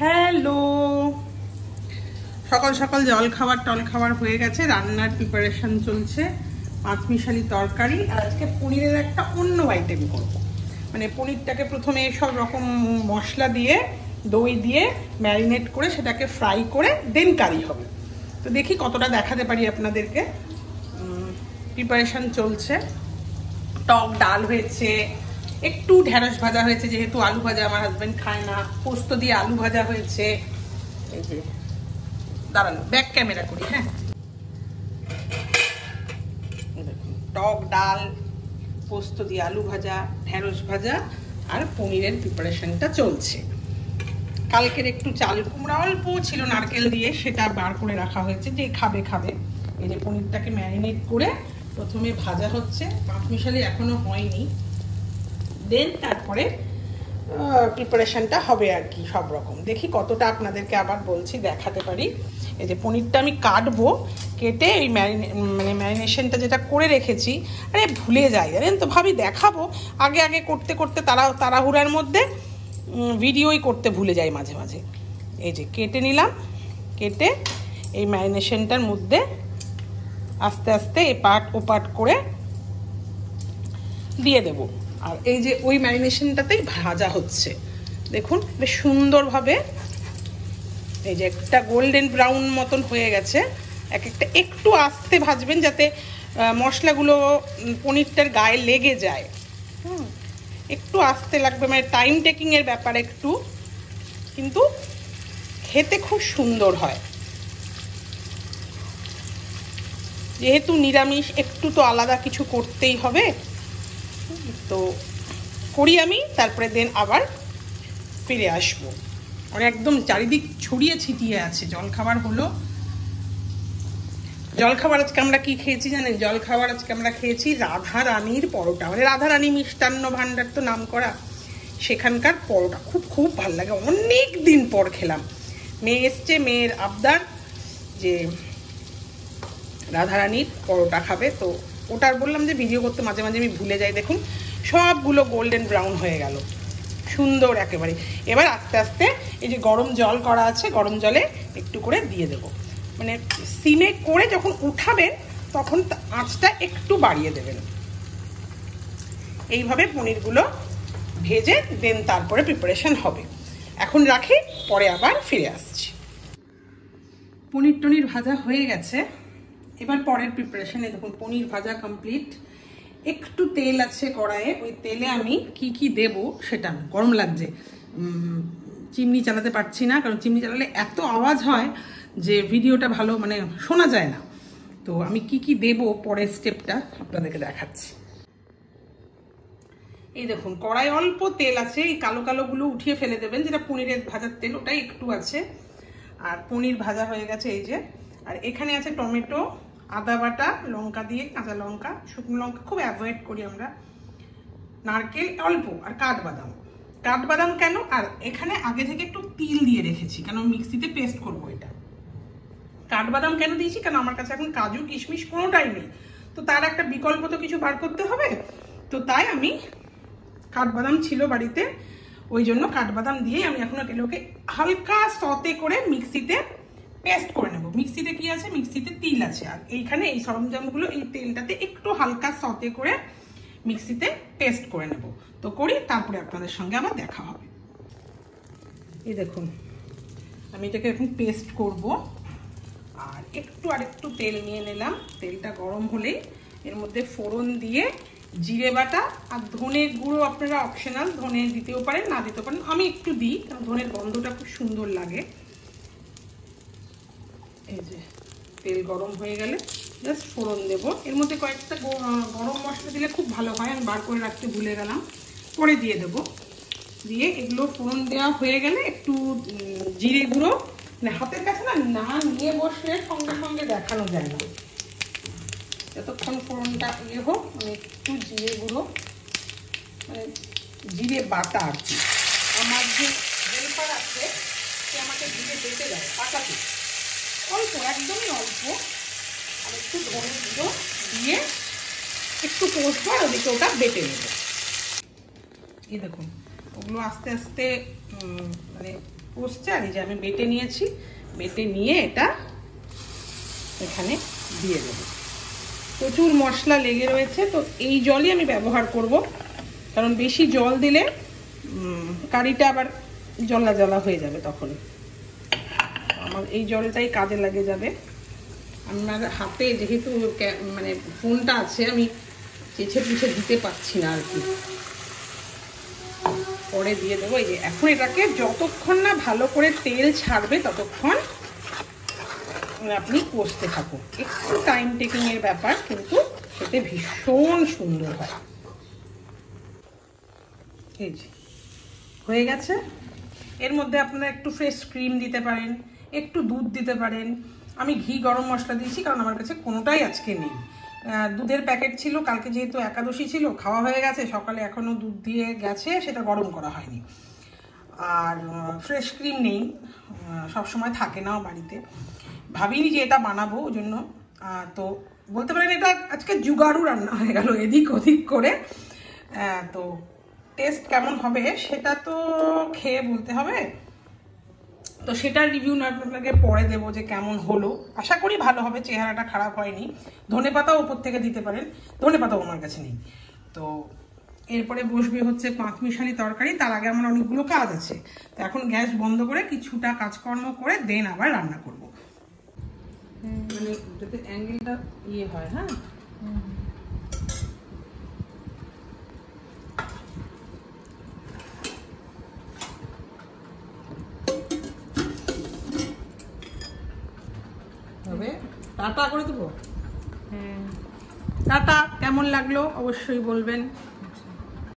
Hello, সকাল সকাল জল খাবার টল খাবার হয়ে গেছে, রান্নার প্রিপারেশন চলছে। পাঁচমিশালি তরকারি, আর আজকে পনিরের একটা অন্য আইটেম করব। মানে পনিরটাকে প্রথমে সব রকম মশলা দিয়ে দই দিয়ে ম্যারিনেট করে সেটাকে ফ্রাই করে দেন কারি হবে। তো দেখি কতটা দেখাতে পারি আপনাদেরকে। প্রিপারেশন চলছে, টক ডাল হয়েছে, একটু ঢেঁড়স ভাজা হয়েছে, যেহেতু আলু ভাজা আমার হাজবেন্ড খায় না। পোস্ত দিয়ে আলু ভাজা হয়েছে। এই যে দাঁড়ানো ব্যাক ক্যামেরা করি। হ্যাঁ, টক ডাল, পোস্ত দিয়ে আলু ভাজা, ঢেঁড়স ভাজা আর পনিরের প্রিপারেশনটা চলছে। কালকের একটু চাল কুমড়া অল্প ছিল নারকেল দিয়ে, সেটা বার করে রাখা হয়েছে, যে খাবে খাবে। এই যে পনিরটাকে ম্যারিনেট করে প্রথমে ভাজা হচ্ছে, পাঁচমিশালি এখনো হয়নি। দেন তারপরে প্রিপারেশনটা হবে আর কি, সব রকম। দেখি কতটা আপনাদেরকে আবার বলছি দেখাতে পারি। এই যে পনিরটা আমি কাটবো, কেটে এই ম্যারিনেশনটা যেটা করে রেখেছি, আরে ভুলে যাই জানেন তো, ভাবি দেখাবো, আগে আগে করতে করতে তাড়াহুড়ার মধ্যে ভিডিওই করতে ভুলে যাই মাঝে মাঝে। এই যে কেটে নিলাম, কেটে এই ম্যারিনেশনটার মধ্যে আস্তে আস্তে এপাট ওপাট করে দিয়ে দেব। আর এই যে ওই ম্যারিনেশনটাতেই ভাজা হচ্ছে, দেখুন বেশ সুন্দরভাবে। এই যে একটা গোল্ডেন ব্রাউন মতন হয়ে গেছে। এক একটা একটু আস্তে ভাজবেন, যাতে মশলাগুলো পনিরটার গায়ে লেগে যায়। একটু আস্তে লাগবে, মানে টাইম টেকিং এর ব্যাপার একটু, কিন্তু খেতে খুব সুন্দর হয়। যেহেতু নিরামিষ, একটু তো আলাদা কিছু করতেই হবে, তো করি আমি। তারপরে দেন আবার ফিরে আসবো। আর একদম চারিদিক ছড়িয়ে ছিটিয়ে আছে। জলখাবার হলো, জলখাবার আজকে আমরা কি খেয়েছি জানেন? জলখাবার আজকে আমরা খেয়েছি রাধা রানীর পরোটা। মানে রাধা রানী মিষ্টান্ন ভান্ডার তো নাম করা, সেখানকার পরোটা খুব খুব ভালো লাগে। অনেক দিন পর খেলাম। মেয়ে এসছে, মেয়ের আবদার যে রাধা রানীর পরোটা খাবে, তো ওটার বললাম যে ভিডিও করতে মাঝে মাঝে আমি ভুলে যাই। দেখুন সবগুলো গোল্ডেন ব্রাউন হয়ে গেল, সুন্দর একেবারে। এবার আস্তে আস্তে এই যে গরম জল করা আছে, গরম জলে একটু করে দিয়ে দেব। মানে সিমে করে যখন উঠাবেন তখন আঁচটা একটু বাড়িয়ে দেবেন। এইভাবে পনিরগুলো ভেজে দেন তারপরে প্রিপারেশন হবে। এখন রাখি, পরে আবার ফিরে আসছি। পনির টনির ভাজা হয়ে গেছে, এবার পরের প্রিপারেশনে দেখুন পনির ভাজা কমপ্লিট। একটু তেল আছে কড়াইয়ে, ওই তেলে আমি কি কি দেব সেটা। গরম লাগছে, চিমনি চালাতে পারছি না, কারণ চিমনি চালালে এত আওয়াজ হয় যে ভিডিওটা ভালো মানে শোনা যায় না। তো আমি কি কি দেব পরের স্টেপটা আপনাদেরকে দেখাচ্ছি। এই দেখুন কড়াই অল্প তেল আছে, এই কালো কালোগুলো উঠিয়ে ফেলে দেবেন, যেটা পনিরের ভাজার তেল, ওটাই একটু আছে। আর পনির ভাজা হয়ে গেছে এই যে। আর এখানে আছে টমেটো, আদা বাটা, লঙ্কা দিয়ে, কাঁচা লঙ্কা, শুকনো লঙ্কা খুব অ্যাভয়েড করি আমরা, নারকেল অল্প, আর কাঠবাদাম। কাঠবাদাম কেন? আর এখানে আগে থেকে একটু তিল দিয়ে রেখেছি, কেন মিক্সিতে পেস্ট করবো এটা। কাঠবাদাম কেন দিয়েছি? কারণ আমার কাছে এখন কাজু কিশমিশ কোনোটাই নেই, তো তার একটা বিকল্প তো কিছু বার করতে হবে। তো তাই আমি কাঠবাদাম ছিল বাড়িতে, ওই জন্য কাঠবাদাম দিয়ে আমি এখন এগুলোকে হালকা সতে করে মিক্সিতে পেস্ট করে নেব। মিক্সিতে কি আছে? মিক্সিতে তিল আছে, আর এইখানে এই সরঞ্জামগুলো এই তেলটাতে একটু হালকা সতে করে মিক্সিতে পেস্ট করে নেব। তো করি, তারপরে আপনাদের সঙ্গে আবার দেখা হবে। এই দেখুন আমি এটাকে এখন পেস্ট করব। আর একটু তেল নিয়ে নিলাম। তেলটা গরম হলেই এর মধ্যে ফোড়ন দিয়ে জিরে বাটা আর ধনের গুঁড়ো, আপনারা অপশনাল, ধনে দিতেও পারেন না দিতেও পারেন, আমি একটু দিই কারণ ধনের গন্ধটা খুব সুন্দর লাগে। এই যে তেল গরম হয়ে গেলে জাস্ট ফোড়ন দেব। এর মধ্যে কয়েকটা গরম মশলা দিলে খুব ভালো হয়, আমি বার করে রাখতে ভুলে গেলাম, পরে দিয়ে দেব। দিয়ে এগুলো ফোড়ন দেওয়া হয়ে গেলে একটু জিরে গুঁড়ো, মানে হাতের কাছে না নিয়ে বসলে সঙ্গে সঙ্গে দেখানো যায় না, যতক্ষণ ফোড়নটা ইয়ে হোক, মানে একটু জিরে গুঁড়ো, মানে জিরে বাটা আর কি। আমার যে হেল্পার আছে সে আমাকে জিরে বেটে দেয় পাটাতে, অল্প, একদমই অল্প। আর একটু ধনে গুঁড়ো দিয়ে একটু কষবো, আর ওদিকে ওটা বেটে নেব। এই দেখুন ওগুলো আস্তে আস্তে মানে কষছে। আর এই যে আমি বেটে নিয়েছি, বেটে নিয়ে এটা এখানে দিয়ে দেবো। প্রচুর মশলা লেগে রয়েছে, তো এই জলই আমি ব্যবহার করব, কারণ বেশি জল দিলে কারিটা আবার জলা জলা হয়ে যাবে, তখন আমার এই জলটাই কাজে লাগে যাবে। আমার হাতে যেহেতু মানে ফোনটা আছে, আমি চেঁচে পুছে দিতে পারছি না আর কি, পরে দিয়ে দেবো। এই যে এখন এটাকে যতক্ষণ না ভালো করে তেল ছাড়বে ততক্ষণ আপনি কষতে থাকুন। একটু টাইম টেকিং এর ব্যাপার, কিন্তু খেতে ভীষণ সুন্দর হয়। এই যে হয়ে গেছে। এর মধ্যে আপনারা একটু ফ্রেশ ক্রিম দিতে পারেন, একটু দুধ দিতে পারেন। আমি ঘি গরম মশলা দিয়েছি, কারণ আমার কাছে কোনোটাই আজকে নেই। দুধের প্যাকেট ছিল, কালকে যেহেতু একাদশী ছিল খাওয়া হয়ে গেছে, সকালে এখনও দুধ দিয়ে গেছে, সেটা গরম করা হয়নি। আর ফ্রেশ ক্রিম নেই, সবসময় থাকে না বাড়িতে, ভাবিনি যে এটা বানাবো, ওই জন্য। তো বলতে পারেন এটা আজকে জুগাড়ু রান্না হয়ে গেল এদিক ওদিক করে। তো টেস্ট কেমন হবে সেটা তো খেয়ে বলতে হবে, তো সেটার রিভিউ আপনাকে পরে দেবো যে কেমন হলো। আশা করি ভালো হবে, চেহারাটা খারাপ হয়নি। ধনেপাতাও উপর থেকে দিতে পারেন, ধনেপাতাও আমার কাছে নেই। তো এরপরে বসবে হচ্ছে পাঁচমিশালি তরকারি, তার আগে আমার অনেকগুলো কাজ আছে। তো এখন গ্যাস বন্ধ করে কিছুটা কাজকর্ম করে দেন আবার রান্না করব। মানে যাতে অ্যাঙ্গেলটা ইয়ে হয়। হ্যাঁ, টাটা করে দেবো। টাটা, কেমন লাগলো অবশ্যই বলবেন।